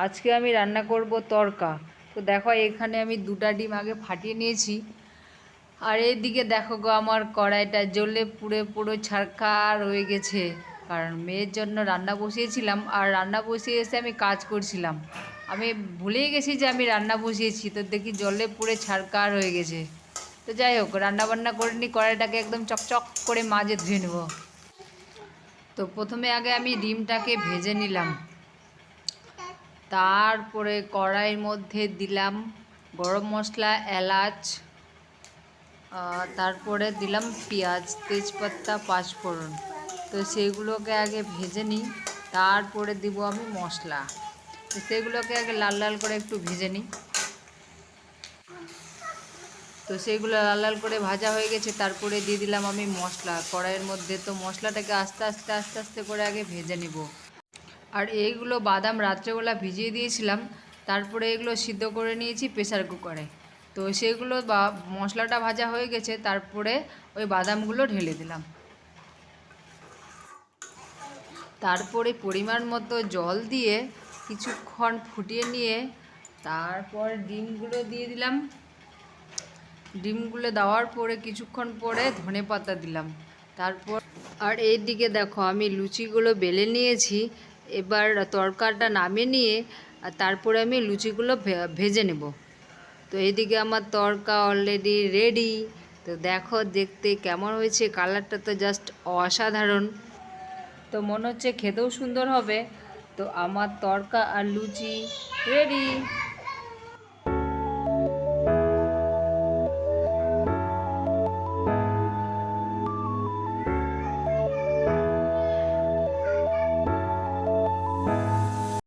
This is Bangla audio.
আজকে আমি রান্না করব তড়কা। তো দেখো এখানে আমি 2টা ডিম আগে ফাটিয়ে নিয়েছি। আর এইদিকে দেখো গো আমার কড়াইটা জ্বলে পুড়ে পুরো ছারখার হয়ে গেছে, কারণ মেয়ের জন্য রান্না বসিয়েছিলাম আর রান্না বসিয়ে এসে আমি কাজ করছিলাম। আমি ভুলেই গেছি যে আমি রান্না বসিয়েছি, তো দেখি জ্বলে পুড়ে ছারখার হয়ে গেছে। তো যাই হোক, রান্না বান্না করে নি, কড়াইটাকে একদম চকচক করে মাজে ধুয়ে নেব। তো প্রথমে আগে আমি ডিমটাকে ভেজে নিলাম, তারপরে কড়াইয়ের মধ্যে দিলাম গরম মশলা, এলাচ, তারপরে দিলাম পেঁয়াজ, তেজপাতা, পাঁচফোড়ন। তো সেগুলোকে আগে ভেজে নিই, তারপরে দিব আমি মশলা। তো সেগুলোকে আগে লাল লাল করে একটু ভেজে নিই। তো সেগুলো লাল লাল করে ভাজা হয়ে গেছে, তারপরে দিয়ে দিলাম আমি মশলা কড়াইয়ের মধ্যে। তো মশলাটাকে আস্তে আস্তে আস্তে আস্তে করে আগে ভেজে নিব। আর এইগুলো বাদাম রাত্রেবেলা ভিজিয়ে দিয়েছিলাম, তারপরে এগুলো সিদ্ধ করে নিয়েছি প্রেসার কুকারে। তো সেগুলো মশলাটা ভাজা হয়ে গেছে, তারপরে ওই বাদামগুলো ঢেলে দিলাম। তারপরে পরিমাণ মতো জল দিয়ে কিছুক্ষণ ফুটিয়ে নিয়ে তারপর ডিমগুলো দিয়ে দিলাম। ডিমগুলো দেওয়ার পরে কিছুক্ষণ পরে ধনেপাতা দিলাম। তারপর আর এইদিকে দেখো আমি লুচিগুলো বেলে নিয়েছি। এবার তরকাটা নামিয়ে নিয়ে তারপরে আমি লুচিগুলো ভেজে নেব। তো এইদিকে আমার তরকা অলরেডি রেডি। তো দেখো দেখতে কেমন হয়েছে, কালারটা তো জাস্ট অসাধারণ। তো মনে হচ্ছে খেতেও সুন্দর হবে। তো আমার তরকা আর লুচি রেডি।